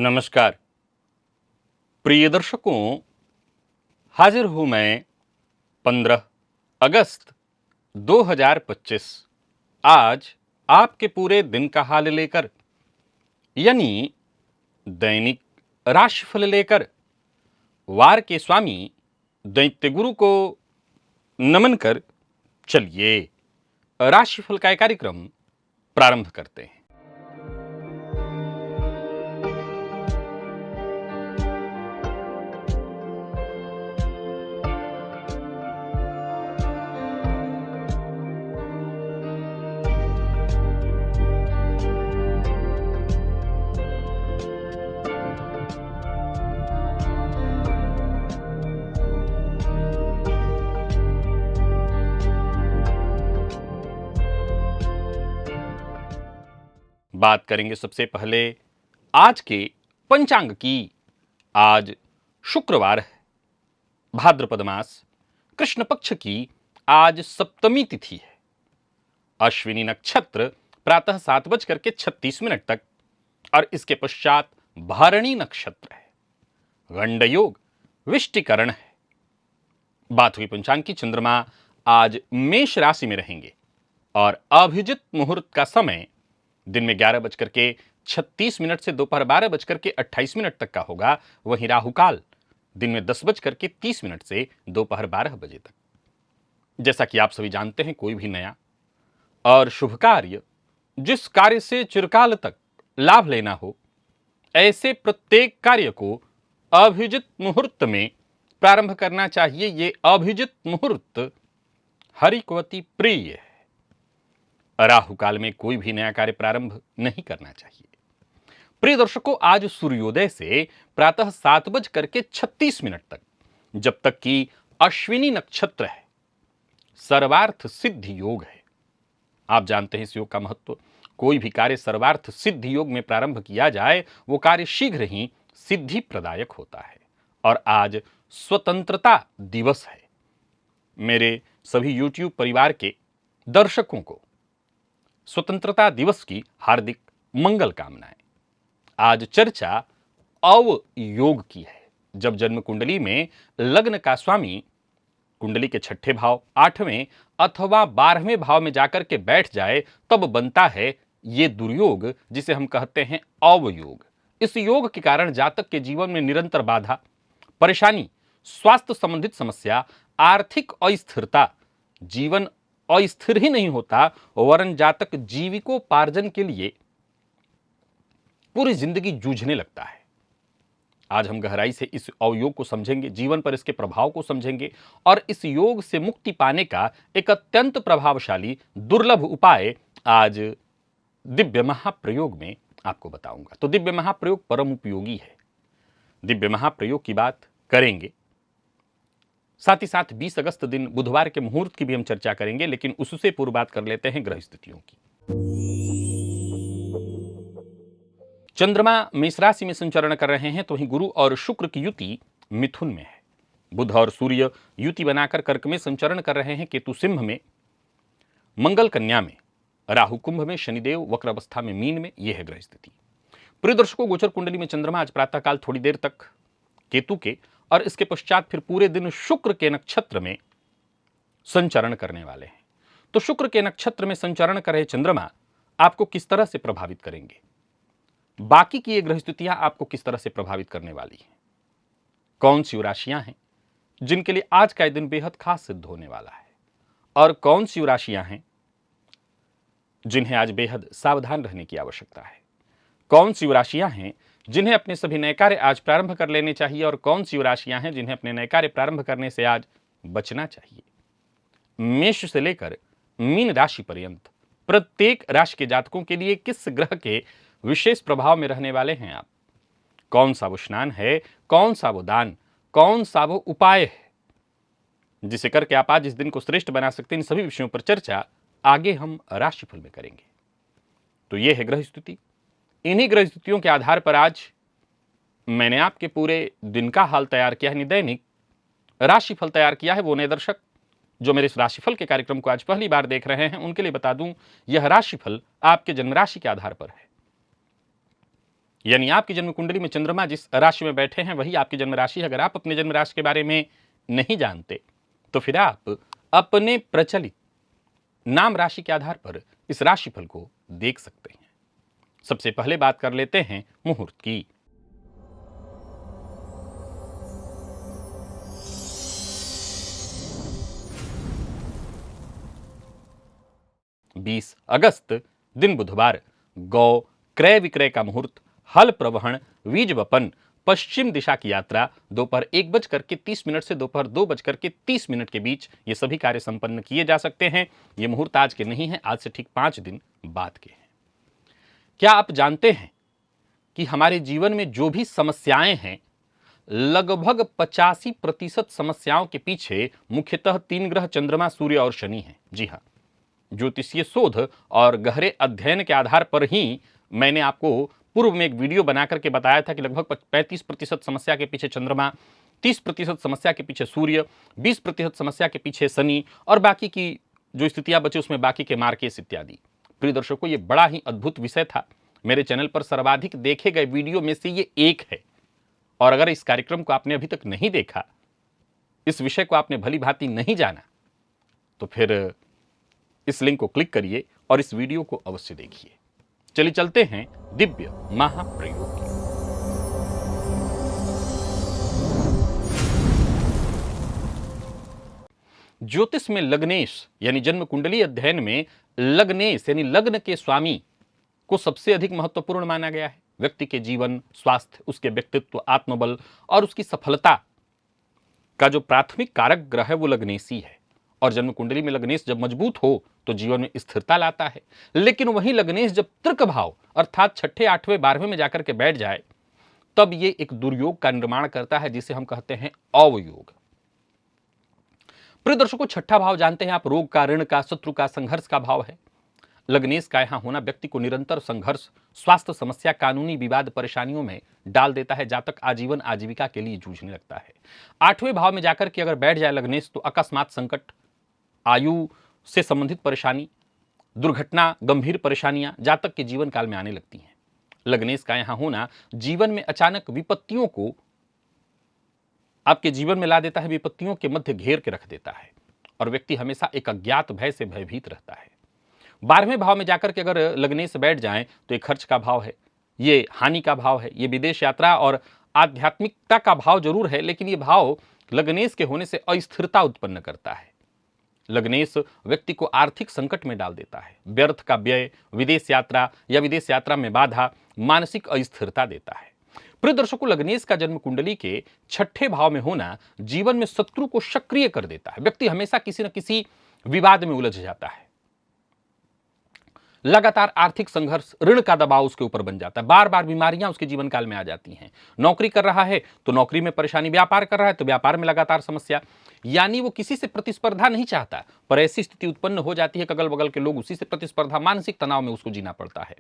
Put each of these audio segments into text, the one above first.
नमस्कार प्रिय दर्शकों, हाजिर हूं मैं 15 अगस्त 2025 आज आपके पूरे दिन का हाल लेकर, यानी दैनिक राशिफल लेकर वार के स्वामी दैत्य गुरु को नमन कर चलिए राशिफल का कार्यक्रम प्रारंभ करते हैं। बात करेंगे सबसे पहले आज के पंचांग की। आज शुक्रवार है, भाद्रपद मास कृष्ण पक्ष की आज सप्तमी तिथि है। अश्विनी नक्षत्र प्रातः 7:36 तक और इसके पश्चात भरणी नक्षत्र है। गंड योग विष्टिकरण है। बात हुई पंचांग की। चंद्रमा आज मेष राशि में रहेंगे और अभिजित मुहूर्त का समय दिन में 11:36 से दोपहर 12:28 तक का होगा। वहीं राहुकाल दिन में 10:30 से दोपहर 12 बजे तक। जैसा कि आप सभी जानते हैं, कोई भी नया और शुभ कार्य, जिस कार्य से चिरकाल तक लाभ लेना हो, ऐसे प्रत्येक कार्य को अभिजित मुहूर्त में प्रारंभ करना चाहिए। ये अभिजित मुहूर्त हरिकवती प्रिय है। राहु काल में कोई भी नया कार्य प्रारंभ नहीं करना चाहिए। प्रिय दर्शकों, आज सूर्योदय से प्रातः 7:36 तक, जब तक कि अश्विनी नक्षत्र है, सर्वार्थ सिद्धि योग है। आप जानते हैं इस योग का महत्व। कोई भी कार्य सर्वार्थ सिद्धि योग में प्रारंभ किया जाए, वो कार्य शीघ्र ही सिद्धि प्रदायक होता है। और आज स्वतंत्रता दिवस है। मेरे सभी YouTube परिवार के दर्शकों को स्वतंत्रता दिवस की हार्दिक मंगल कामनाएं। आज चर्चा अवयोग की है। जब जन्म कुंडली में लग्न का स्वामी कुंडली के 6ठे भाव, 8वें अथवा 12वें भाव में जाकर के बैठ जाए, तब बनता है ये दुर्योग, जिसे हम कहते हैं अवयोग। इस योग के कारण जातक के जीवन में निरंतर बाधा, परेशानी, स्वास्थ्य संबंधित समस्या, आर्थिक अस्थिरता, जीवन अस्थिर ही नहीं होता, वरन जातक जीविकोपार्जन के लिए पूरी जिंदगी जूझने लगता है। आज हम गहराई से इस अवयोग को समझेंगे, जीवन पर इसके प्रभाव को समझेंगे और इस योग से मुक्ति पाने का एक अत्यंत प्रभावशाली दुर्लभ उपाय आज दिव्य महाप्रयोग में आपको बताऊंगा। तो दिव्य महाप्रयोग परम उपयोगी है। दिव्य महाप्रयोग की बात करेंगे, साथ ही साथ 20 अगस्त दिन बुधवार के मुहूर्त की भी हम चर्चा करेंगे, लेकिन उससे पूर्व बात कर लेते हैं ग्रह स्थितियों की। चंद्रमा मेष राशि में संचरण कर रहे हैं, तो वहीं गुरु और शुक्र की युति मिथुन में है। बुध और सूर्य युति बनाकर कर्क में संचरण कर रहे हैं। केतु सिंह में, मंगल कन्या में, राहु कुंभ में, शनिदेव वक्र अवस्था में मीन में। यह है ग्रह स्थिति। प्रिय दर्शकों, गोचर कुंडली में चंद्रमा आज प्रातःकाल थोड़ी देर तक केतु के और इसके पश्चात फिर पूरे दिन शुक्र के नक्षत्र में संचरण करने वाले हैं। तो शुक्र के नक्षत्र में संचरण कर रहे चंद्रमा आपको किस तरह से प्रभावित करेंगे, बाकी की ये ग्रह स्थितियां आपको किस तरह से प्रभावित करने वाली हैं, कौन सी राशियां हैं जिनके लिए आज का दिन बेहद खास सिद्ध होने वाला है, और कौन सी राशियां हैं जिन्हें आज बेहद सावधान रहने की आवश्यकता है, कौन सी राशियां हैं जिन्हें अपने सभी नए कार्य आज प्रारंभ कर लेने चाहिए, और कौन सी राशियां हैं जिन्हें अपने नए कार्य प्रारंभ करने से आज बचना चाहिए। मेष से लेकर मीन राशि पर्यंत प्रत्येक राशि के जातकों के लिए किस ग्रह के विशेष प्रभाव में रहने वाले हैं आप, कौन सा वो स्नान है, कौन सा वो दान, कौन सा वो उपाय है जिसे करके आप आज इस दिन को श्रेष्ठ बना सकते हैं, इन सभी विषयों पर चर्चा आगे हम राशिफल में करेंगे। तो यह है ग्रह स्थिति। इन्हीं ग्रह स्थितियों के आधार पर आज मैंने आपके पूरे दिन का हाल तैयार किया है, दैनिक राशिफल तैयार किया है। वो नए दर्शक जो मेरे इस राशिफल के कार्यक्रम को आज पहली बार देख रहे हैं, उनके लिए बता दूं, यह राशिफल आपके जन्म राशि के आधार पर है। यानी आपकी जन्म कुंडली में चंद्रमा जिस राशि में बैठे हैं वही आपकी जन्म राशि है। अगर आप अपने जन्म राशि के बारे में नहीं जानते तो फिर आप अपने प्रचलित नाम राशि के आधार पर इस राशिफल को देख सकते हैं। सबसे पहले बात कर लेते हैं मुहूर्त की। 20 अगस्त दिन बुधवार, गौ क्रय विक्रय का मुहूर्त, हल प्रवहन, बीज वपन, पश्चिम दिशा की यात्रा, दोपहर 1:30 से दोपहर 2:30 के बीच ये सभी कार्य संपन्न किए जा सकते हैं। ये मुहूर्त आज के नहीं है, आज से ठीक 5 दिन बाद के हैं। क्या आप जानते हैं कि हमारे जीवन में जो भी समस्याएं हैं, लगभग 85% समस्याओं के पीछे मुख्यतः 3 ग्रह चंद्रमा, सूर्य और शनि हैं। जी हाँ, ज्योतिषीय शोध और गहरे अध्ययन के आधार पर ही मैंने आपको पूर्व में एक वीडियो बना करके बताया था कि लगभग 35% समस्या के पीछे चंद्रमा, 30% समस्या के पीछे सूर्य, 20% समस्या के पीछे शनि और बाकी की जो स्थितियां बची उसमें बाकी के मार्केस इत्यादि। प्रिय दर्शकों, ये बड़ा ही अद्भुत विषय था। मेरे चैनल पर सर्वाधिक देखे गए वीडियो में से ये एक है। और अगर इस कार्यक्रम को आपने अभी तक नहीं देखा, इस विषय को आपने भली भांति नहीं जाना, तो फिर इस लिंक को क्लिक करिए और इस वीडियो को अवश्य देखिए। चलिए चलते हैं दिव्य महाप्रयोग की। ज्योतिष में लग्नेश यानी जन्म कुंडली अध्ययन में लग्नेश यानी लग्न के स्वामी को सबसे अधिक महत्वपूर्ण माना गया है। व्यक्ति के जीवन, स्वास्थ्य, उसके व्यक्तित्व, आत्मबल और उसकी सफलता का जो प्राथमिक कारक ग्रह है वो लग्नेशी है। और जन्म कुंडली में लग्नेश जब मजबूत हो तो जीवन में स्थिरता लाता है। लेकिन वही लग्नेश जब तृक भाव अर्थात 6ठे, 8वें, 12वें में जाकर के बैठ जाए तब ये एक दुर्योग का निर्माण करता है, जिसे हम कहते हैं अवयोग। प्रिय दर्शकों, 6ठा भाव जानते हैं आप, रोग का, ऋण का, शत्रु का, संघर्ष का भाव है। लग्नेश का यहां होना व्यक्ति को निरंतर संघर्ष, स्वास्थ्य समस्या, कानूनी विवाद, परेशानियों में डाल देता है। जातक आजीवन आजीविका के लिए जूझने लगता है। 8वें भाव में जाकर के अगर बैठ जाए लग्नेश तो अकस्मात संकट, आयु से संबंधित परेशानी, दुर्घटना, गंभीर परेशानियां जातक के जीवन काल में आने लगती हैं। लग्नेश का यहां होना जीवन में अचानक विपत्तियों को आपके जीवन में ला देता है, विपत्तियों के मध्य घेर के रख देता है और व्यक्ति हमेशा एक अज्ञात भय से भयभीत रहता है। 12वें भाव में जाकर के अगर लग्नेश बैठ जाएं तो ये खर्च का भाव है, ये हानि का भाव है, ये विदेश यात्रा और आध्यात्मिकता का भाव जरूर है, लेकिन ये भाव लग्नेश के होने से अस्थिरता उत्पन्न करता है। लग्नेश व्यक्ति को आर्थिक संकट में डाल देता है, व्यर्थ का व्यय, विदेश यात्रा या विदेश यात्रा में बाधा, मानसिक अस्थिरता देता है। प्रिय दर्शकों, लग्नेश का जन्म कुंडली के 6ठे भाव में होना जीवन में शत्रु को सक्रिय कर देता है। व्यक्ति हमेशा किसी न किसी विवाद में उलझ जाता है, लगातार आर्थिक संघर्ष, ऋण का दबाव उसके ऊपर बन जाता है, बार बार बीमारियां उसके जीवन काल में आ जाती हैं। नौकरी कर रहा है तो नौकरी में परेशानी, व्यापार कर रहा है तो व्यापार में लगातार समस्या। यानी वो किसी से प्रतिस्पर्धा नहीं चाहता, पर ऐसी स्थिति उत्पन्न हो जाती है कि अगल बगल के लोग उसी से प्रतिस्पर्धा, मानसिक तनाव में उसको जीना पड़ता है।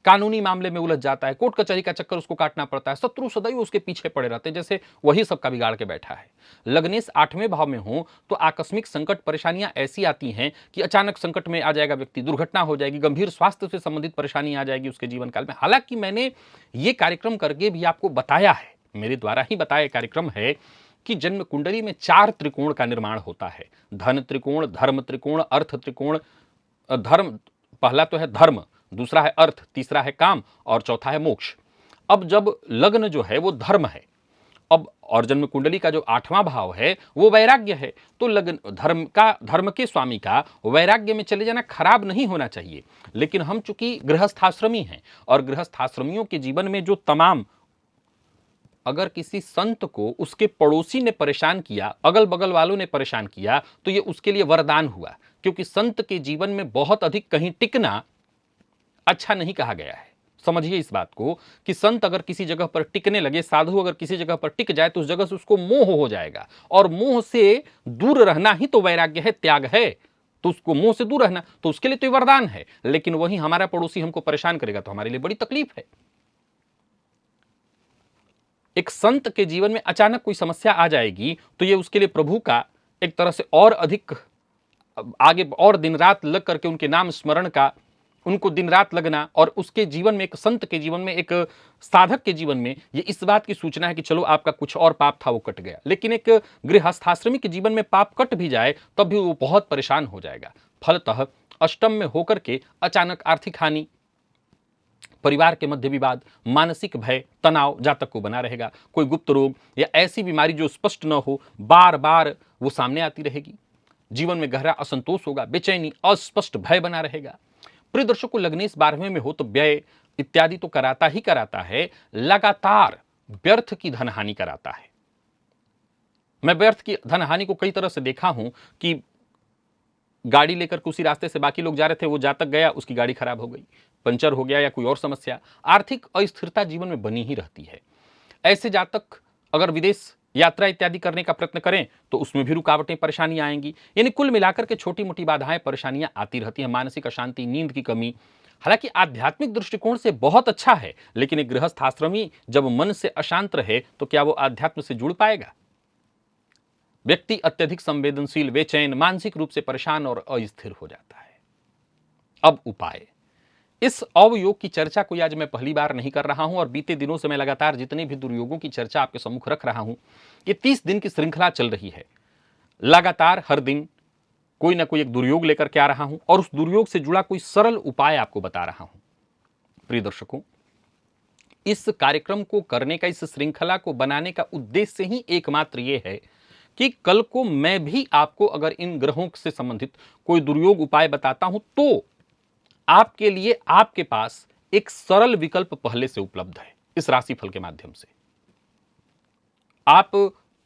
कानूनी मामले में उलझ जाता है, कोर्ट कचहरी का चक्कर उसको काटना पड़ता है। शत्रु सदैव उसके पीछे पड़े रहते हैं, जैसे वही सबका बिगाड़ के बैठा है। लग्नेश 8वें भाव में हो तो आकस्मिक संकट, परेशानियां ऐसी आती हैं कि अचानक संकट में आ जाएगा व्यक्ति, दुर्घटना हो जाएगी, गंभीर स्वास्थ्य से संबंधित परेशानी आ जाएगी उसके जीवन काल में। हालांकि मैंने ये कार्यक्रम करके भी आपको बताया है, मेरे द्वारा ही बताया कार्यक्रम है कि जन्म कुंडली में 4 त्रिकोण का निर्माण होता है। धन त्रिकोण, धर्म त्रिकोण, अर्थ त्रिकोण। धर्म पहला तो है धर्म, दूसरा है अर्थ, तीसरा है काम और चौथा है मोक्ष। अब जब लग्न जो है वो धर्म है, अब और जन्म कुंडली का जो 8वां भाव है वो वैराग्य है, तो लग्न धर्म के स्वामी का वैराग्य में चले जाना खराब नहीं होना चाहिए। लेकिन हम चूंकि गृहस्थाश्रमी हैं और गृहस्थाश्रमियों के जीवन में जो तमाम, अगर किसी संत को उसके पड़ोसी ने परेशान किया, अगल बगल वालों ने परेशान किया, तो ये उसके लिए वरदान हुआ, क्योंकि संत के जीवन में बहुत अधिक कहीं टिकना अच्छा नहीं कहा गया है। समझिए इस बात को कि संत अगर किसी जगह पर टिकने लगे, साधु अगर किसी जगह पर टिक जाए तो उस जगह से उसको मोह हो जाएगा, और मोह से दूर रहना ही तो वैराग्य है, त्याग है। तो उसको मोह से दूर रहना, तो उसके लिए तो वरदान है। लेकिन वही हमारा पड़ोसी हमको परेशान करेगा तो हमारे लिए बड़ी तकलीफ है। एक संत के जीवन में अचानक कोई समस्या आ जाएगी तो ये उसके लिए प्रभु का एक तरह से और अधिक आगे और दिन रात लग करके उनके नाम स्मरण का उनको दिन रात लगना, और उसके जीवन में, एक संत के जीवन में, एक साधक के जीवन में ये इस बात की सूचना है कि चलो आपका कुछ और पाप था वो कट गया। लेकिन एक गृहस्थाश्रमी के जीवन में पाप कट भी जाए तब भी वो बहुत परेशान हो जाएगा। फलतः अष्टम में होकर के अचानक आर्थिक हानि, परिवार के मध्य विवाद, मानसिक भय, तनाव जातक को बना रहेगा। कोई गुप्त रोग या ऐसी बीमारी जो स्पष्ट न हो, बार बार वो सामने आती रहेगी। जीवन में गहरा असंतोष होगा, बेचैनी, अस्पष्ट भय बना रहेगा। प्रिय दर्शकों, लग्नेश 12वें में हो तो व्यय इत्यादि तो कराता ही कराता है, लगातार व्यर्थ की धनहानि कराता है। मैं व्यर्थ की धनहानि को कई तरह से देखा हूं कि गाड़ी लेकर के उसी रास्ते से बाकी लोग जा रहे थे, वो जातक गया, उसकी गाड़ी खराब हो गई, पंचर हो गया या कोई और समस्या। आर्थिक अस्थिरता जीवन में बनी ही रहती है। ऐसे जातक अगर विदेश यात्रा इत्यादि करने का प्रयत्न करें तो उसमें भी रुकावटें, परेशानियां आएंगी। यानी कुल मिलाकर के छोटी मोटी बाधाएं, परेशानियां आती रहती हैं। मानसिक अशांति, नींद की कमी। हालांकि आध्यात्मिक दृष्टिकोण से बहुत अच्छा है, लेकिन एक गृहस्थ आश्रमी जब मन से अशांत रहे तो क्या वो आध्यात्म से जुड़ पाएगा? व्यक्ति अत्यधिक संवेदनशील, बेचैन, मानसिक रूप से परेशान और अस्थिर हो जाता है। अब उपाय। इस अवयोग की चर्चा कोई आज मैं पहली बार नहीं कर रहा हूं, और बीते दिनों से मैं लगातार जितने भी दुर्योगों की चर्चा आपके सम्मुख रख रहा हूं, ये 30 दिन की श्रृंखला चल रही है। लगातार हर दिन कोई ना कोई एक दुर्योग लेकर के आ रहा हूं और उस दुर्योग से जुड़ा कोई सरल उपाय आपको बता रहा हूं। प्रिय दर्शकों, इस कार्यक्रम को करने का, इस श्रृंखला को बनाने का उद्देश्य ही एकमात्र ये है कि कल को मैं भी आपको अगर इन ग्रहों से संबंधित कोई दुर्योग उपाय बताता हूं तो आपके लिए, आपके पास एक सरल विकल्प पहले से उपलब्ध है इस राशिफल के माध्यम से। आप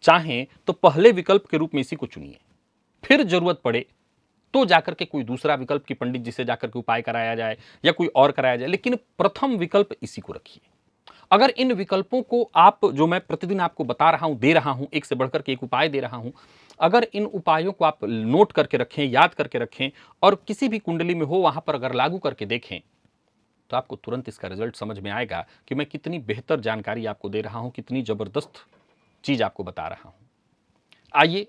चाहें तो पहले विकल्प के रूप में इसी को चुनिए, फिर जरूरत पड़े तो जाकर के कोई दूसरा विकल्प की पंडित जी से जाकर के उपाय कराया जाए या कोई और कराया जाए, लेकिन प्रथम विकल्प इसी को रखिए। अगर इन विकल्पों को आप, जो मैं प्रतिदिन आपको बता रहा हूं, दे रहा हूं, एक से बढ़कर के एक उपाय दे रहा हूं, अगर इन उपायों को आप नोट करके रखें, याद करके रखें और किसी भी कुंडली में हो वहां पर अगर लागू करके देखें, तो आपको तुरंत इसका रिजल्ट समझ में आएगा कि मैं कितनी बेहतर जानकारी आपको दे रहा हूं, कितनी जबरदस्त चीज आपको बता रहा हूं। आइए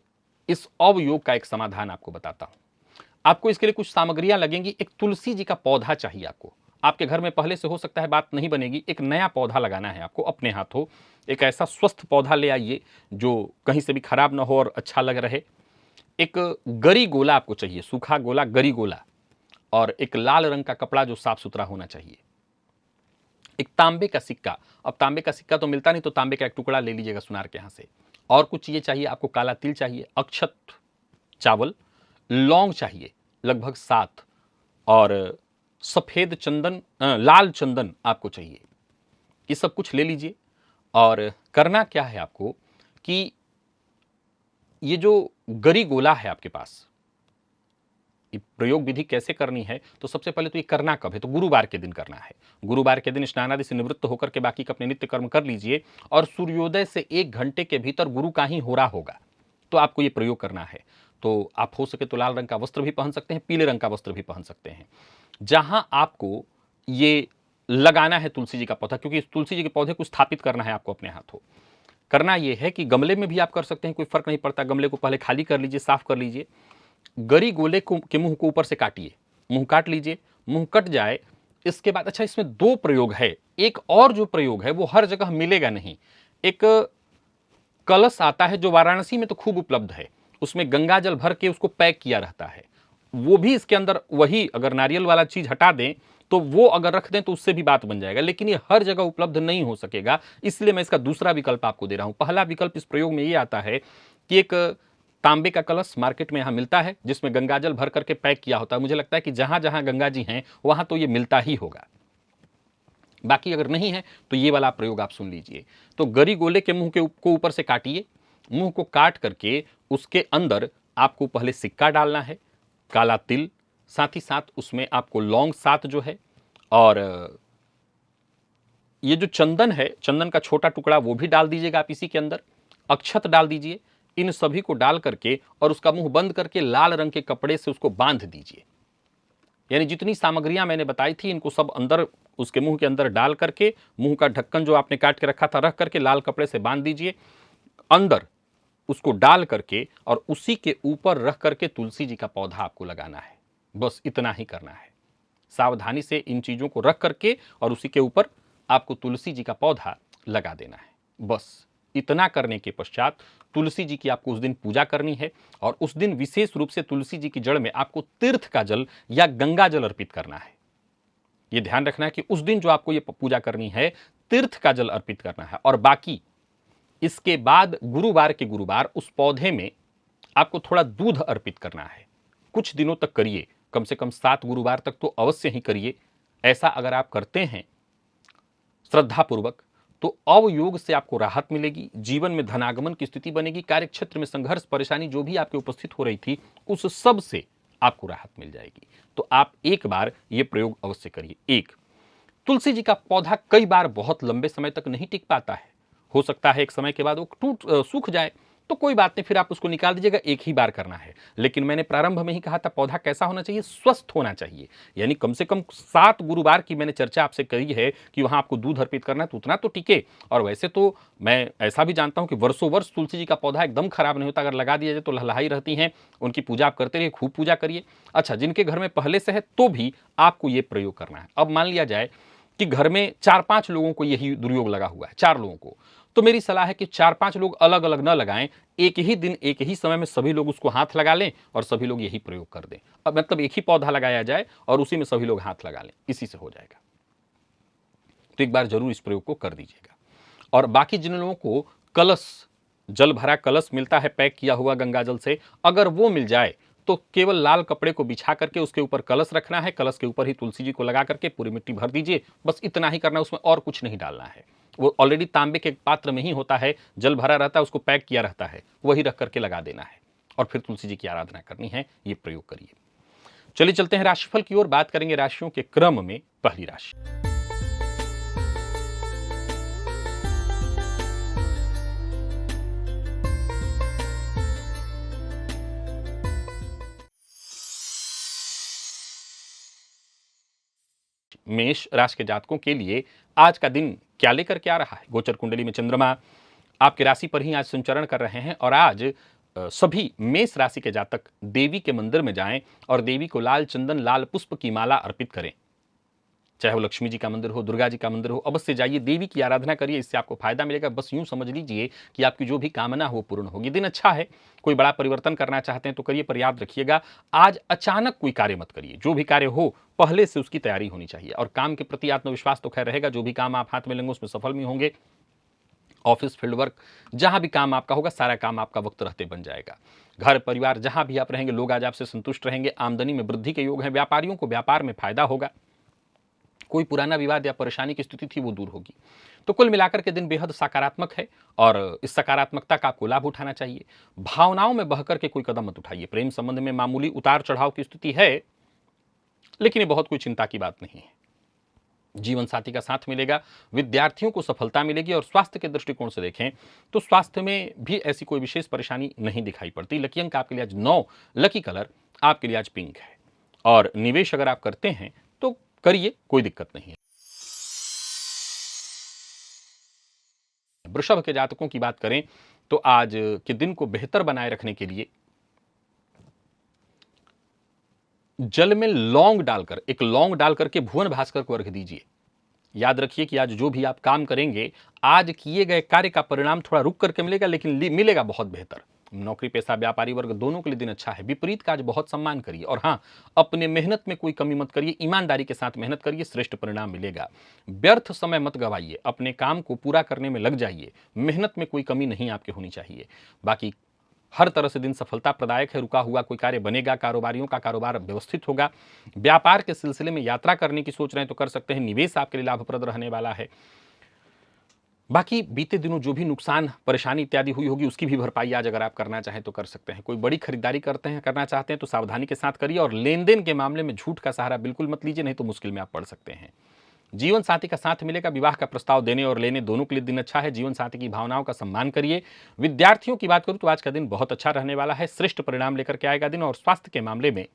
इस अवयोग का एक समाधान आपको बताता हूं। आपको इसके लिए कुछ सामग्रियां लगेंगी। एक तुलसी जी का पौधा चाहिए आपको। आपके घर में पहले से हो सकता है, बात नहीं बनेगी। एक नया पौधा लगाना है आपको अपने हाथों। एक ऐसा स्वस्थ पौधा ले आइए जो कहीं से भी खराब ना हो और अच्छा लग रहे। एक गरी गोला आपको चाहिए, सूखा गोला, गरी गोला, और एक लाल रंग का कपड़ा जो साफ सुथरा होना चाहिए। एक तांबे का सिक्का। अब तांबे का सिक्का तो मिलता नहीं, तो तांबे का एक टुकड़ा ले लीजिएगा सुनार के यहाँ से। और कुछ चीजें चाहिए आपको, काला तिल चाहिए, अक्षत चावल, लौंग चाहिए लगभग 7, और सफेद चंदन, लाल चंदन आपको चाहिए। ये सब कुछ ले लीजिए। और करना क्या है आपको कि ये जो गरी गोला है आपके पास, ये प्रयोग विधि कैसे करनी है, तो सबसे पहले तो ये करना कब है, तो गुरुवार के दिन करना है। गुरुवार के दिन स्नान आदि से निवृत्त होकर के बाकी का अपने नित्य कर्म कर लीजिए, और सूर्योदय से 1 घंटे के भीतर गुरु का ही होरा होगा तो आपको ये प्रयोग करना है। तो आप हो सके तो लाल रंग का वस्त्र भी पहन सकते हैं, पीले रंग का वस्त्र भी पहन सकते हैं। जहां आपको ये लगाना है तुलसी जी का पौधा, क्योंकि इस तुलसी जी के पौधे को स्थापित करना है आपको अपने हाथों। करना यह है कि गमले में भी आप कर सकते हैं, कोई फर्क नहीं पड़ता। गमले को पहले खाली कर लीजिए, साफ कर लीजिए। गरी गोले को के मुंह को ऊपर से काटिए, मुंह काट लीजिए। मुंह कट जाए इसके बाद, अच्छा इसमें 2 प्रयोग है। एक और जो प्रयोग है वो हर जगह मिलेगा नहीं। एक कलश आता है जो वाराणसी में तो खूब उपलब्ध है, उसमें गंगा जल भर के उसको पैक किया रहता है। वो भी इसके अंदर वही, अगर नारियल वाला चीज हटा दें तो वो अगर रख दें तो उससे भी बात बन जाएगा, लेकिन ये हर जगह उपलब्ध नहीं हो सकेगा। इसलिए मैं इसका दूसरा विकल्प आपको दे रहा हूं। पहला विकल्प इस प्रयोग में ये आता है कि एक तांबे का कलश मार्केट में यहां मिलता है जिसमें गंगाजल भर करके पैक किया होता है। मुझे लगता है कि जहां जहां गंगा जी हैं वहां तो ये मिलता ही होगा। बाकी अगर नहीं है तो ये वाला प्रयोग आप सुन लीजिए। तो गरी गोले के मुंह के को ऊपर से काटिए। मुंह को काट करके उसके अंदर आपको पहले सिक्का डालना है, काला तिल, साथ ही साथ उसमें आपको लौंग 7 जो है, और ये जो चंदन है, चंदन का छोटा टुकड़ा वो भी डाल दीजिएगा आप इसी के अंदर। अक्षत डाल दीजिए। इन सभी को डाल करके और उसका मुंह बंद करके लाल रंग के कपड़े से उसको बांध दीजिए। यानी जितनी सामग्रियां मैंने बताई थी इनको सब अंदर, उसके मुंह के अंदर डाल करके, मुंह का ढक्कन जो आपने काट के रखा था रख करके लाल कपड़े से बांध दीजिए। अंदर उसको डाल करके और उसी के ऊपर रख करके तुलसी जी का पौधा आपको लगाना है। बस इतना ही करना है। सावधानी से इन चीज़ों को रख करके और उसी के ऊपर आपको तुलसी जी का पौधा लगा देना है। बस इतना करने के पश्चात तुलसी जी की आपको उस दिन पूजा करनी है और उस दिन विशेष रूप से तुलसी जी की जड़ में आपको तीर्थ का जल या गंगा जल अर्पित करना है। यह ध्यान रखना है कि उस दिन जो आपको ये पूजा करनी है तीर्थ का जल अर्पित करना है। और बाकी इसके बाद गुरुवार के गुरुवार उस पौधे में आपको थोड़ा दूध अर्पित करना है। कुछ दिनों तक करिए, कम से कम 7 गुरुवार तक तो अवश्य ही करिए। ऐसा अगर आप करते हैं श्रद्धापूर्वक तो अवयोग से आपको राहत मिलेगी, जीवन में धनागमन की स्थिति बनेगी, कार्यक्षेत्र में संघर्ष परेशानी जो भी आपके उपस्थित हो रही थी उस सब से आपको राहत मिल जाएगी। तो आप एक बार यह प्रयोग अवश्य करिए। एक, तुलसी जी का पौधा कई बार बहुत लंबे समय तक नहीं टिक पाता है, हो सकता है एक समय के बाद वो सूख जाए, तो कोई बात नहीं, फिर आप उसको निकाल दीजिएगा। एक ही बार करना है। लेकिन मैंने प्रारंभ में ही कहा था पौधा कैसा होना चाहिए, स्वस्थ होना चाहिए। यानी कम से कम 7 गुरुवार की मैंने चर्चा आपसे करी है कि वहां आपको दूध अर्पित करना है, तो उतना तो टिके। और वैसे तो मैं ऐसा भी जानता हूं कि वर्षों वर्ष तुलसी जी का पौधा एकदम खराब नहीं होता, अगर लगा दिया जाए तो लहलहाई रहती हैं। उनकी पूजा आप करते रहिए, खूब पूजा करिए। अच्छा, जिनके घर में पहले से है तो भी आपको ये प्रयोग करना है। अब मान लिया जाए कि घर में 4-5 लोगों को यही दुर्योग लगा हुआ है, 4 लोगों को, तो मेरी सलाह है कि 4-5 लोग अलग अलग न लगाएं, एक ही दिन एक ही समय में सभी लोग उसको हाथ लगा लें और सभी लोग यही प्रयोग कर दें। अब मतलब एक ही पौधा लगाया जाए और उसी में सभी लोग हाथ लगा लें, इसी से हो जाएगा। तो एक बार जरूर इस प्रयोग को कर दीजिएगा। और बाकी जिन लोगों को कलश, जल भरा कलश मिलता है पैक किया हुआ गंगा जल से, अगर वो मिल जाए तो केवल लाल कपड़े को बिछा करके उसके ऊपर कलश रखना है, कलश के ऊपर ही तुलसी जी को लगा करके पूरी मिट्टी भर दीजिए। बस इतना ही करना है, उसमें और कुछ नहीं डालना है। वो ऑलरेडी तांबे के पात्र में ही होता है, जल भरा रहता है, उसको पैक किया रहता है, वही रख करके लगा देना है और फिर तुलसी जी की आराधना करनी है। ये प्रयोग करिए। चलिए चलते हैं राशिफल की ओर, बात करेंगे राशियों के क्रम में। पहली राशि मेष राशि के जातकों के लिए आज का दिन क्या लेकर के आ रहा है। गोचर कुंडली में चंद्रमा आपकी राशि पर ही आज संचरण कर रहे हैं और आज सभी मेष राशि के जातक देवी के मंदिर में जाएं और देवी को लाल चंदन लाल पुष्प की माला अर्पित करें। चाहे वो लक्ष्मी जी का मंदिर हो, दुर्गा जी का मंदिर हो, अवश्य जाइए, देवी की आराधना करिए, इससे आपको फायदा मिलेगा। बस यूं समझ लीजिए कि आपकी जो भी कामना हो पूर्ण होगी। दिन अच्छा है, कोई बड़ा परिवर्तन करना चाहते हैं तो करिए, पर याद रखिएगा आज अचानक कोई कार्य मत करिए। जो भी कार्य हो पहले से उसकी तैयारी होनी चाहिए। और काम के प्रति आत्मविश्वास तो खैर रहेगा, जो भी काम आप हाथ में लेंगे उसमें सफल भी होंगे। ऑफिस, फील्ड वर्क, जहां भी काम आपका होगा, सारा काम आपका वक्त रहते बन जाएगा। घर परिवार जहां भी आप रहेंगे, लोग आज आपसे संतुष्ट रहेंगे। आमदनी में वृद्धि के योग हैं। व्यापारियों को व्यापार में फायदा होगा। कोई पुराना विवाद या परेशानी की स्थिति थी वो दूर होगी। तो कुल मिलाकर के दिन बेहद सकारात्मक है और इस सकारात्मकता का आपको लाभ उठाना चाहिए। भावनाओं में बहकर के कोई कदम मत उठाइए। प्रेम संबंध में मामूली उतार चढ़ाव की स्थिति है, लेकिन ये बहुत कोई चिंता की बात नहीं है। जीवन साथी का साथ मिलेगा। विद्यार्थियों को सफलता मिलेगी। और स्वास्थ्य के दृष्टिकोण से देखें तो स्वास्थ्य में भी ऐसी कोई विशेष परेशानी नहीं दिखाई पड़ती। लकी अंक आपके लिए आज 9, लकी कलर आपके लिए आज पिंक है। और निवेश अगर आप करते हैं तो करिए, कोई दिक्कत नहीं है। वृषभ के जातकों की बात करें तो आज के दिन को बेहतर बनाए रखने के लिए जल में लौंग डालकर, एक लौंग डालकर के भुवन भास्कर को अर्घ दीजिए। याद रखिए कि आज जो भी आप काम करेंगे, आज किए गए कार्य का परिणाम थोड़ा रुक करके मिलेगा, लेकिन मिलेगा बहुत बेहतर। नौकरी पेशा व्यापारी वर्ग दोनों के लिए दिन अच्छा है। विपरीत का आज बहुत सम्मान करिए। और हाँ, अपने मेहनत में कोई कमी मत करिए, ईमानदारी के साथ मेहनत करिए, श्रेष्ठ परिणाम मिलेगा। व्यर्थ समय मत गवाइए, अपने काम को पूरा करने में लग जाइए। मेहनत में कोई कमी नहीं आपके होनी चाहिए। बाकी हर तरह से दिन सफलता प्रदायक है। रुका हुआ कोई कार्य बनेगा, कारोबारियों का कारोबार व्यवस्थित होगा। व्यापार के सिलसिले में यात्रा करने की सोच रहे हैं तो कर सकते हैं। निवेश आपके लिए लाभप्रद रहने वाला है। बाकी बीते दिनों जो भी नुकसान परेशानी इत्यादि हुई होगी उसकी भी भरपाई आज अगर आप करना चाहें तो कर सकते हैं। कोई बड़ी खरीदारी करना चाहते हैं तो सावधानी के साथ करिए। और लेन देन के मामले में झूठ का सहारा बिल्कुल मत लीजिए, नहीं तो मुश्किल में आप पड़ सकते हैं। जीवन साथी का साथ मिलेगा। विवाह का प्रस्ताव देने और लेने दोनों के लिए दिन अच्छा है। जीवन साथी की भावनाओं का सम्मान करिए। विद्यार्थियों की बात करूं तो आज का दिन बहुत अच्छा रहने वाला है। श्रेष्ठ परिणाम लेकर के आएगा दिन। और स्वास्थ्य के मामले में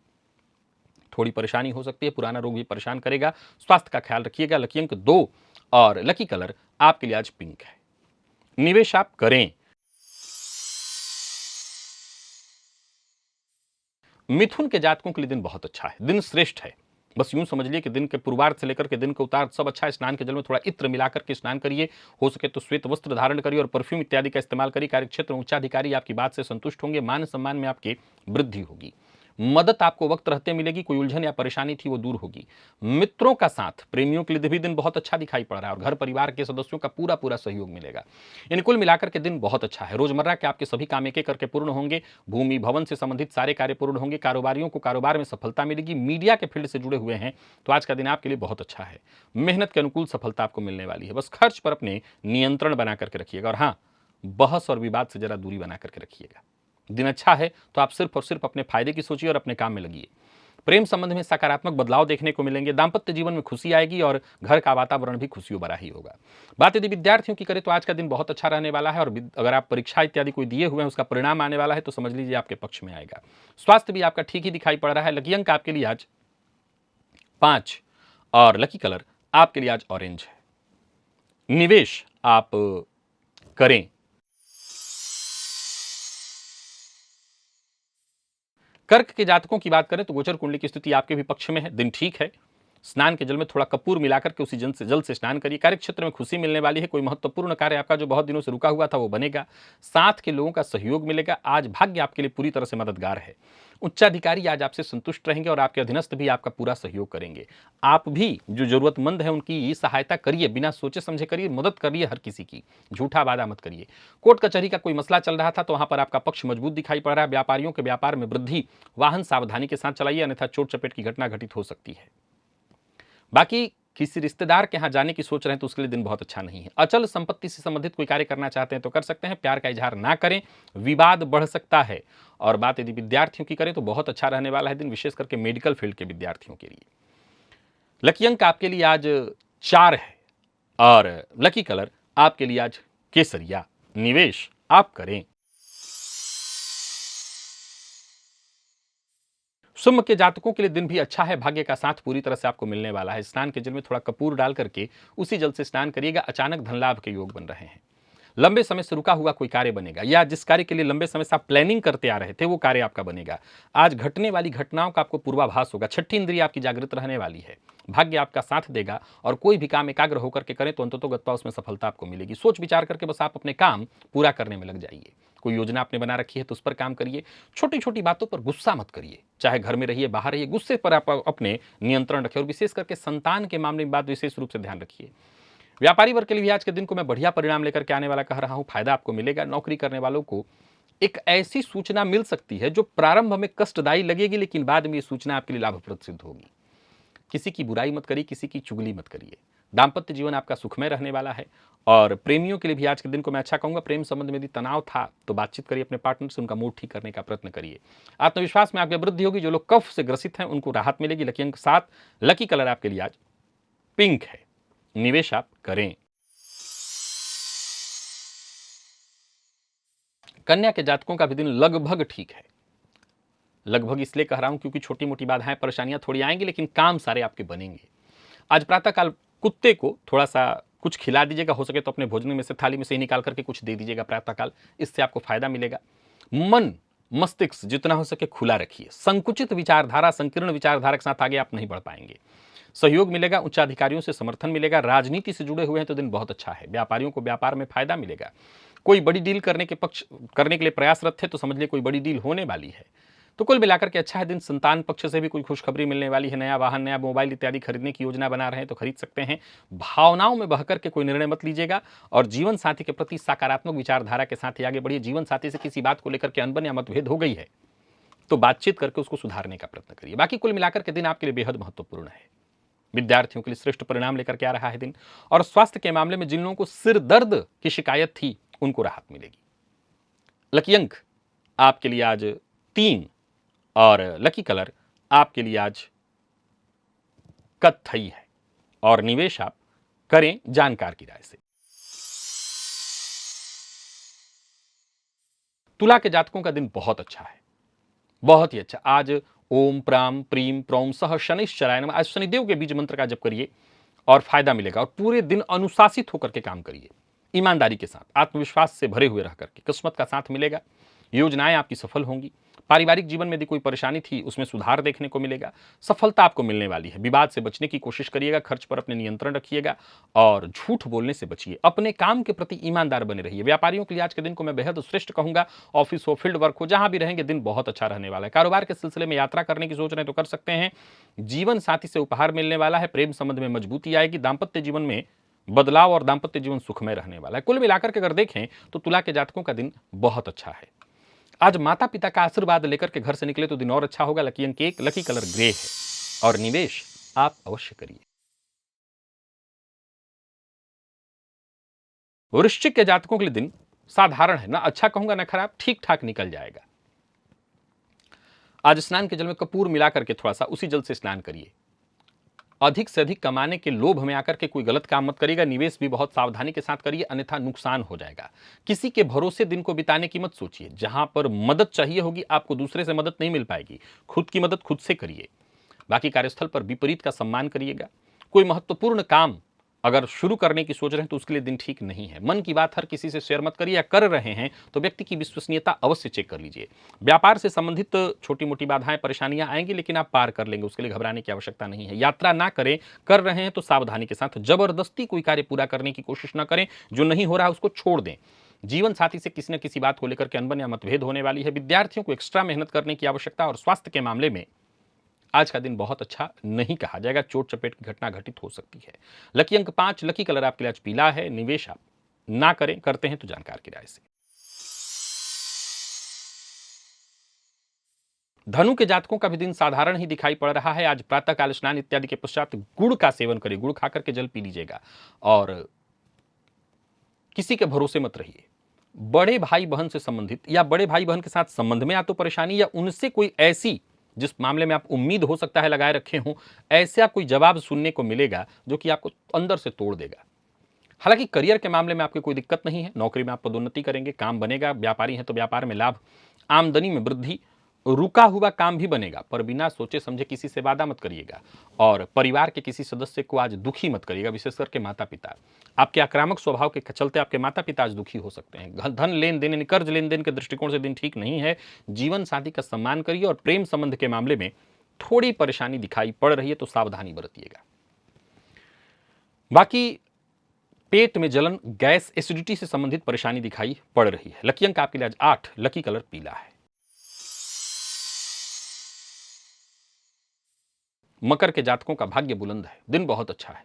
थोड़ी परेशानी हो सकती है, पुराना रोग भी परेशान करेगा, स्वास्थ्य का ख्याल रखिएगा। लकी अंक 2 और लकी कलर आपके लिए आज पिंक है। निवेश आप करें। मिथुन के जातकों के लिए दिन बहुत अच्छा है, दिन श्रेष्ठ है। बस यूं समझ लिए कि दिन के पूर्वार्ध से लेकर के दिन के उत्तरार्ध सब अच्छा है। स्नान के जल में थोड़ा इत्र मिला करके स्नान करिए, हो सके तो श्वेत वस्त्र धारण करिए और परफ्यूम इत्यादि का इस्तेमाल करिए। कार्यक्षेत्र में उच्चाधिकारी आपकी बात से संतुष्ट होंगे, मान सम्मान में आपकी वृद्धि होगी। मदद आपको वक्त रहते मिलेगी, कोई उलझन या परेशानी थी वो दूर होगी। मित्रों का साथ, प्रेमियों के लिए भी दिन बहुत अच्छा दिखाई पड़ रहा है और घर परिवार के सदस्यों का पूरा पूरा सहयोग मिलेगा। यानी कुल मिलाकर के दिन बहुत अच्छा है। रोजमर्रा के आपके सभी काम एक एक करके पूर्ण होंगे। भूमि भवन से संबंधित सारे कार्य पूर्ण होंगे। कारोबारियों को कारोबार में सफलता मिलेगी। मीडिया के फील्ड से जुड़े हुए हैं तो आज का दिन आपके लिए बहुत अच्छा है। मेहनत के अनुकूल सफलता आपको मिलने वाली है। बस खर्च पर अपने नियंत्रण बना करके रखिएगा और हाँ, बहस और विवाद से जरा दूरी बना करके रखिएगा। दिन अच्छा है तो आप सिर्फ और सिर्फ अपने फायदे की सोचिए और अपने काम में लगिए। प्रेम संबंध में सकारात्मक बदलाव देखने को मिलेंगे। दांपत्य जीवन में खुशी आएगी और घर का वातावरण भी खुशियों भरा ही होगा। बात यदि विद्यार्थियों की करें तो आज का दिन बहुत अच्छा रहने वाला है और अगर आप परीक्षा इत्यादि कोई दिए हुए हैं उसका परिणाम आने वाला है तो समझ लीजिए आपके पक्ष में आएगा। स्वास्थ्य भी आपका ठीक ही दिखाई पड़ रहा है। लकी अंक आपके लिए आज 5 और लकी कलर आपके लिए आज ऑरेंज है। निवेश आप करें। कर्क के जातकों की बात करें तो गोचर कुंडली की स्थिति आपके भी पक्ष में है। दिन ठीक है। स्नान के जल में थोड़ा कपूर मिलाकर के उसी जल से स्नान करिए। कार्य क्षेत्र में खुशी मिलने वाली है। कोई महत्वपूर्ण कार्य आपका जो बहुत दिनों से रुका हुआ था वो बनेगा। साथ के लोगों का सहयोग मिलेगा। आज भाग्य आपके लिए पूरी तरह से मददगार है। उच्चाधिकारी आज आपसे संतुष्ट रहेंगे और आपके अधीनस्थ भी आपका पूरा सहयोग करेंगे। आप भी जो जरूरतमंद है उनकी सहायता करिए, बिना सोचे समझे करिए, मदद करिए हर किसी की। झूठा वादा मत करिए। कोर्ट कचहरी का कोई मसला चल रहा था तो वहां पर आपका पक्ष मजबूत दिखाई पड़ रहा है। व्यापारियों के व्यापार में वृद्धि। वाहन सावधानी के साथ चलाइए, अन्यथा चोट चपेट की घटना घटित हो सकती है। बाकी किसी रिश्तेदार के यहां जाने की सोच रहे हैं तो उसके लिए दिन बहुत अच्छा नहीं है। अचल संपत्ति से संबंधित कोई कार्य करना चाहते हैं तो कर सकते हैं। प्यार का इजहार ना करें, विवाद बढ़ सकता है। और बात यदि विद्यार्थियों की करें तो बहुत अच्छा रहने वाला है दिन, विशेष करके मेडिकल फील्ड के विद्यार्थियों के लिए। लकी अंक आपके लिए आज 4 है और लकी कलर आपके लिए आज केसरिया। निवेश आप करें। सिंह के जातकों के लिए दिन भी अच्छा है। भाग्य का साथ पूरी तरह से आपको मिलने वाला है। स्नान के जल में थोड़ा कपूर डाल करके उसी जल से स्नान करिएगा। अचानक धन लाभ के योग बन रहे हैं। लंबे समय से रुका हुआ कोई कार्य बनेगा या जिस कार्य के लिए लंबे समय से आप प्लानिंग करते आ रहे थे वो कार्य आपका बनेगा। आज घटने वाली घटनाओं का आपको पूर्वाभास होगा। छठी इंद्रिय आपकी जागृत रहने वाली है। भाग्य आपका साथ देगा और कोई भी काम एकाग्र होकर के करें तो अंततोगत्वा उसमें सफलता आपको मिलेगी। सोच विचार करके बस आप अपने काम पूरा करने में लग जाइए। कोई योजना आपने बना रखी है तो उस पर काम करिए। छोटी छोटी बातों पर गुस्सा मत करिए, चाहे घर में रहिए बाहर रहिए, गुस्से पर आप अपने नियंत्रण रखिए और विशेष करके संतान के मामले में बात विशेष रूप से ध्यान रखिए। व्यापारी वर्ग के लिए भी आज के दिन को मैं बढ़िया परिणाम लेकर के आने वाला कह रहा हूं। फायदा आपको मिलेगा। नौकरी करने वालों को एक ऐसी सूचना मिल सकती है जो प्रारंभ में कष्टदायी लगेगी लेकिन बाद में ये सूचना आपके लिए लाभप्रद सिद्ध होगी। किसी की बुराई मत करिए, किसी की चुगली मत करिए। दांपत्य जीवन आपका सुखमय रहने वाला है और प्रेमियों के लिए भी आज के दिन को मैं अच्छा कहूंगा। प्रेम संबंध में यदि तनाव था तो बातचीत करिए अपने पार्टनर से, उनका मूड ठीक करने का प्रयत्न करिए। आत्मविश्वास में आपकी वृद्धि होगी। जो लोग कफ से ग्रसित हैं उनको राहत मिलेगी। लकी अंक 7, लकी कलर आपके लिए आज पिंक है। निवेश आप करें। कन्या के जातकों का भी दिन लगभग ठीक है। लगभग इसलिए कह रहा हूं क्योंकि छोटी मोटी बाधाएं परेशानियां थोड़ी आएंगी लेकिन काम सारे आपके बनेंगे। आज प्रातःकाल कुत्ते को थोड़ा सा कुछ खिला दीजिएगा। हो सके तो अपने भोजन में से थाली में से ही निकाल करके कुछ दे दीजिएगा प्रातःकाल। इससे आपको फायदा मिलेगा। मन मस्तिष्क जितना हो सके खुला रखिए। संकुचित विचारधारा, संकीर्ण विचारधारा के साथ आगे आप नहीं बढ़ पाएंगे। सहयोग मिलेगा। उच्चाधिकारियों से समर्थन मिलेगा। राजनीति से जुड़े हुए हैं तो दिन बहुत अच्छा है। व्यापारियों को व्यापार में फायदा मिलेगा। कोई बड़ी डील करने के लिए प्रयासरत है तो समझ लिए कोई बड़ी डील होने वाली है। तो कुल मिलाकर के अच्छा है दिन। संतान पक्ष से भी कोई खुशखबरी मिलने वाली है। नया वाहन, नया मोबाइल इत्यादि खरीदने की योजना बना रहे हैं तो खरीद सकते हैं। भावनाओं में बहकर के कोई निर्णय मत लीजिएगा और जीवन साथी के प्रति सकारात्मक विचारधारा के साथ ही आगे बढ़िए। जीवन साथी से किसी बात को लेकर के अनबन या मतभेद हो गई है तो बातचीत करके उसको सुधारने का प्रयत्न करिए। बाकी कुल मिलाकर के दिन आपके लिए बेहद महत्वपूर्ण है। विद्यार्थियों के लिए श्रेष्ठ परिणाम लेकर के आ रहा है दिन और स्वास्थ्य के मामले में जिन लोगों को सिर दर्द की शिकायत थी उनको राहत मिलेगी। लकी अंक आपके लिए आज 3 और लकी कलर आपके लिए आज कत्थई है और निवेश आप करें जानकार की राय से। तुला के जातकों का दिन बहुत अच्छा है, बहुत ही अच्छा। आज ओम प्राम प्रीम प्रौम सह शनिश्चराय नमः, आज शनिदेव के बीज मंत्र का जप करिए और फायदा मिलेगा। और पूरे दिन अनुशासित होकर के काम करिए, ईमानदारी के साथ, आत्मविश्वास से भरे हुए रह करके। किस्मत का साथ मिलेगा। योजनाएं आपकी सफल होंगी। पारिवारिक जीवन में यदि कोई परेशानी थी उसमें सुधार देखने को मिलेगा, सफलता आपको मिलने वाली है। विवाद से बचने की कोशिश करिएगा, खर्च पर अपने नियंत्रण रखिएगा और झूठ बोलने से बचिए। अपने काम के प्रति ईमानदार बने रहिए। व्यापारियों के लिए आज के दिन को मैं बेहद श्रेष्ठ कहूंगा। ऑफिस हो, फील्ड वर्क हो, जहां भी रहेंगे दिन बहुत अच्छा रहने वाला है। कारोबार के सिलसिले में यात्रा करने की सोच रहे हैं तो कर सकते हैं। जीवन साथी से उपहार मिलने वाला है। प्रेम संबंध में मजबूती आएगी। दाम्पत्य जीवन में बदलाव और दाम्पत्य जीवन सुखमय रहने वाला है। कुल मिलाकर के अगर देखें तो तुला के जातकों का दिन बहुत अच्छा है। आज माता पिता का आशीर्वाद लेकर के घर से निकले तो दिन और अच्छा होगा। लकी अंक 1, लकी कलर ग्रे है और निवेश आप अवश्य करिए। वृश्चिक के जातकों के लिए दिन साधारण है, ना अच्छा कहूंगा ना खराब, ठीक ठाक निकल जाएगा। आज स्नान के जल में कपूर मिलाकर के थोड़ा सा उसी जल से स्नान करिए। अधिक से अधिक कमाने के लोभ में आकर के कोई गलत काम मत करिएगा। निवेश भी बहुत सावधानी के साथ करिए, अन्यथा नुकसान हो जाएगा। किसी के भरोसे दिन को बिताने की मत सोचिए। जहां पर मदद चाहिए होगी आपको दूसरे से मदद नहीं मिल पाएगी, खुद की मदद खुद से करिए। बाकी कार्यस्थल पर विपरीत का सम्मान करिएगा। कोई महत्वपूर्ण काम अगर शुरू करने की सोच रहे हैं तो उसके लिए दिन ठीक नहीं है। मन की बात हर किसी से शेयर मत करिए, या कर रहे हैं तो व्यक्ति की विश्वसनीयता अवश्य चेक कर लीजिए। व्यापार से संबंधित छोटी मोटी बाधाएं परेशानियां आएंगी, लेकिन आप पार कर लेंगे, उसके लिए घबराने की आवश्यकता नहीं है। यात्रा ना करें, कर रहे हैं तो सावधानी के साथ। जबरदस्ती कोई कार्य पूरा करने की कोशिश ना करें, जो नहीं हो रहा है उसको छोड़ दें। जीवन साथी से किसी न किसी बात को लेकर के अनबन या मतभेद होने वाली है। विद्यार्थियों को एक्स्ट्रा मेहनत करने की आवश्यकता। और स्वास्थ्य के मामले में आज का दिन बहुत अच्छा नहीं कहा जाएगा, चोट चपेट की घटना घटित हो सकती है। लकी अंक 5, लकी कलर आपके लिए आज पीला है। निवेश आप ना करें, करते हैं तो जानकार की राय से। धनु के जातकों का भी दिन साधारण ही दिखाई पड़ रहा है। आज प्रातः काल स्नान इत्यादि के पश्चात गुड़ का सेवन करिए, गुड़ खाकर के जल पी लीजिएगा। और किसी के भरोसे मत रहिए। बड़े भाई बहन से संबंधित या बड़े भाई बहन के साथ संबंध में या तो परेशानी या उनसे कोई ऐसी जिस मामले में आप उम्मीद हो सकता है लगाए रखे हों, ऐसा कोई जवाब सुनने को मिलेगा जो कि आपको अंदर से तोड़ देगा। हालांकि करियर के मामले में आपकी कोई दिक्कत नहीं है। नौकरी में आप पदोन्नति करेंगे, काम बनेगा। व्यापारी हैं तो व्यापार में लाभ, आमदनी में वृद्धि। रुका हुआ काम भी बनेगा, पर बिना सोचे समझे किसी से वादा मत करिएगा। और परिवार के किसी सदस्य को आज दुखी मत करिएगा, विशेष करके माता पिता। आपके आक्रामक स्वभाव के चलते आपके माता पिता आज दुखी हो सकते हैं। धन लेन देन यानी कर्ज लेन देन के दृष्टिकोण से दिन ठीक नहीं है। जीवन साथी का सम्मान करिए और प्रेम संबंध के मामले में थोड़ी परेशानी दिखाई पड़ रही है तो सावधानी बरतिएगा। बाकी पेट में जलन, गैस, एसिडिटी से संबंधित परेशानी दिखाई पड़ रही है। लकी अंक आपके लिए आज 8, लकी कलर पीला है। मकर के जातकों का भाग्य बुलंद है, दिन बहुत अच्छा है।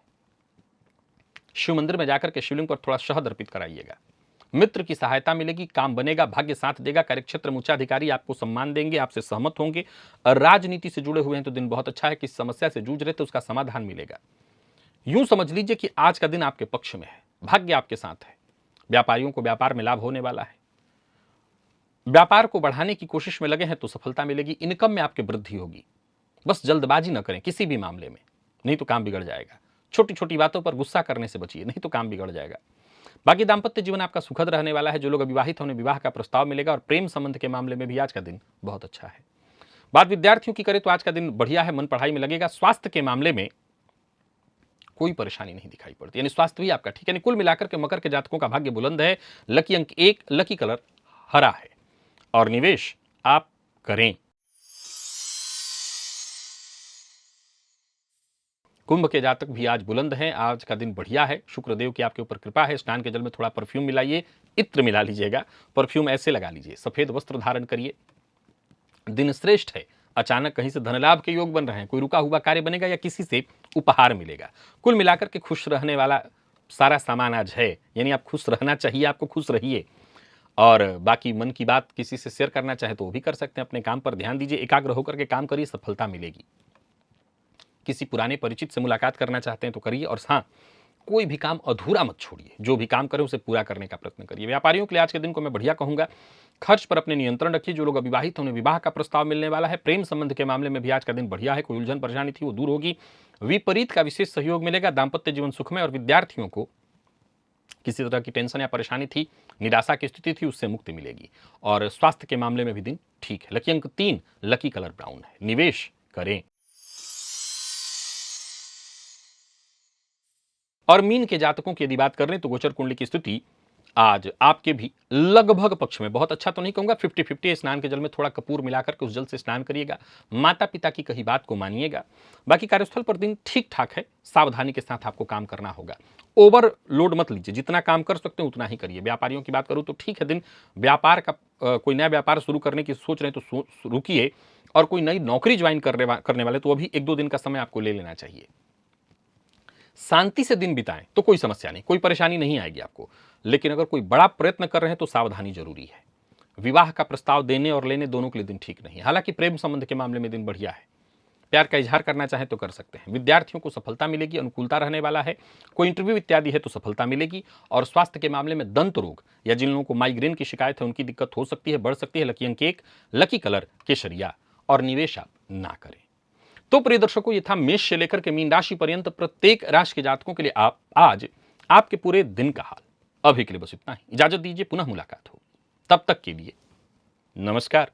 शिव मंदिर में जाकर के शिवलिंग पर थोड़ा शहद अर्पित कराइएगा। मित्र की सहायता मिलेगी, काम बनेगा, भाग्य साथ देगा। कार्यक्षेत्र में उच्चाधिकारी आपको सम्मान देंगे, आपसे सहमत होंगे। और राजनीति से जुड़े हुए हैं तो दिन बहुत अच्छा है। किस समस्या से जूझ रहे थे उसका समाधान मिलेगा। यूं समझ लीजिए कि आज का दिन आपके पक्ष में है, भाग्य आपके साथ है। व्यापारियों को व्यापार में लाभ होने वाला है। व्यापार को बढ़ाने की कोशिश में लगे हैं तो सफलता मिलेगी। इनकम में आपकी वृद्धि होगी। बस जल्दबाजी न करें किसी भी मामले में, नहीं तो काम बिगड़ जाएगा। छोटी छोटी बातों पर गुस्सा करने से बचिए, नहीं तो काम बिगड़ जाएगा। बाकी दाम्पत्य जीवन आपका सुखद रहने वाला है। जो लोग अविवाहित हैं उन्हें विवाह का प्रस्ताव मिलेगा। और प्रेम संबंध के मामले में भी आज का दिन बहुत अच्छा है। बात विद्यार्थियों की करें तो आज का दिन बढ़िया है, मन पढ़ाई में लगेगा। स्वास्थ्य के मामले में कोई परेशानी नहीं दिखाई पड़ती, यानी स्वास्थ्य भी आपका ठीक। यानी कुल मिलाकर के मकर के जातकों का भाग्य बुलंद है। लकी अंक 1, लकी कलर हरा है और निवेश आप करें। कुंभ के जातक भी आज बुलंद हैं। आज का दिन बढ़िया है, शुक्रदेव की आपके ऊपर कृपा है। स्नान के जल में थोड़ा परफ्यूम मिलाइए, इत्र मिला लीजिएगा। परफ्यूम ऐसे लगा लीजिए, सफेद वस्त्र धारण करिए। दिन श्रेष्ठ है। अचानक कहीं से धन लाभ के योग बन रहे हैं, कोई रुका हुआ कार्य बनेगा या किसी से उपहार मिलेगा। कुल मिलाकर के खुश रहने वाला सारा सामान आज है, यानी आप खुश रहना चाहिए, आपको खुश रहिए। और बाकी मन की बात किसी से शेयर करना चाहे तो वो भी कर सकते हैं। अपने काम पर ध्यान दीजिए, एकाग्र होकर के काम करिए, सफलता मिलेगी। किसी पुराने परिचित से मुलाकात करना चाहते हैं तो करिए। और हाँ, कोई भी काम अधूरा मत छोड़िए, जो भी काम करें उसे पूरा करने का प्रयत्न करिए। व्यापारियों के लिए आज के दिन को मैं बढ़िया कहूंगा। खर्च पर अपने नियंत्रण रखिए। जो लोग अविवाहित हैं उन्हें विवाह का प्रस्ताव मिलने वाला है। प्रेम संबंध के मामले में भी आज का दिन बढ़िया है। कोई उलझन परेशानी थी वो दूर होगी। विपरीत का विशेष सहयोग मिलेगा। दाम्पत्य जीवन सुखमय। और विद्यार्थियों को किसी तरह की टेंशन या परेशानी थी, निराशा की स्थिति थी, उससे मुक्ति मिलेगी। और स्वास्थ्य के मामले में भी दिन ठीक है। लकी अंक 3, लकी कलर ब्राउन है। निवेश करें। और मीन के जातकों की यदि बात कर रहे हैं तो गोचर कुंडली की स्थिति आज आपके भी लगभग पक्ष में, बहुत अच्छा तो नहीं कहूंगा, 50-50। स्नान के जल में थोड़ा कपूर मिलाकर के उस जल से स्नान करिएगा, माता पिता की कही बात को मानिएगा। बाकी कार्यस्थल पर दिन ठीक ठाक है, सावधानी के साथ आपको काम करना होगा। ओवरलोड मत लीजिए, जितना काम कर सकते हैं उतना ही करिए। व्यापारियों की बात करूं तो ठीक है, दिन व्यापार का कोई नया व्यापार शुरू करने की सोच रहे हैं तो रुकिए, और कोई नई नौकरी ज्वाइन करने वाले तो अभी 1-2 दिन का समय आपको ले लेना चाहिए। शांति से दिन बिताएं तो कोई समस्या नहीं, कोई परेशानी नहीं आएगी आपको। लेकिन अगर कोई बड़ा प्रयत्न कर रहे हैं तो सावधानी जरूरी है। विवाह का प्रस्ताव देने और लेने दोनों के लिए दिन ठीक नहीं है। हालांकि प्रेम संबंध के मामले में दिन बढ़िया है, प्यार का इजहार करना चाहे तो कर सकते हैं। विद्यार्थियों को सफलता मिलेगी, अनुकूलता रहने वाला है। कोई इंटरव्यू इत्यादि है तो सफलता मिलेगी। और स्वास्थ्य के मामले में दंत रोग या जिन लोगों को माइग्रेन की शिकायत है उनकी दिक्कत हो सकती है, बढ़ सकती है। लकी अंक 1, लकी कलर केसरिया, और निवेश आप ना करें। तो प्रिय दर्शकों, ये था मेष से लेकर के मीन राशि पर्यंत प्रत्येक राशि के जातकों के लिए आज आपके पूरे दिन का हाल। अभी के लिए बस इतना ही, इजाजत दीजिए, पुनः मुलाकात हो। तब तक के लिए नमस्कार।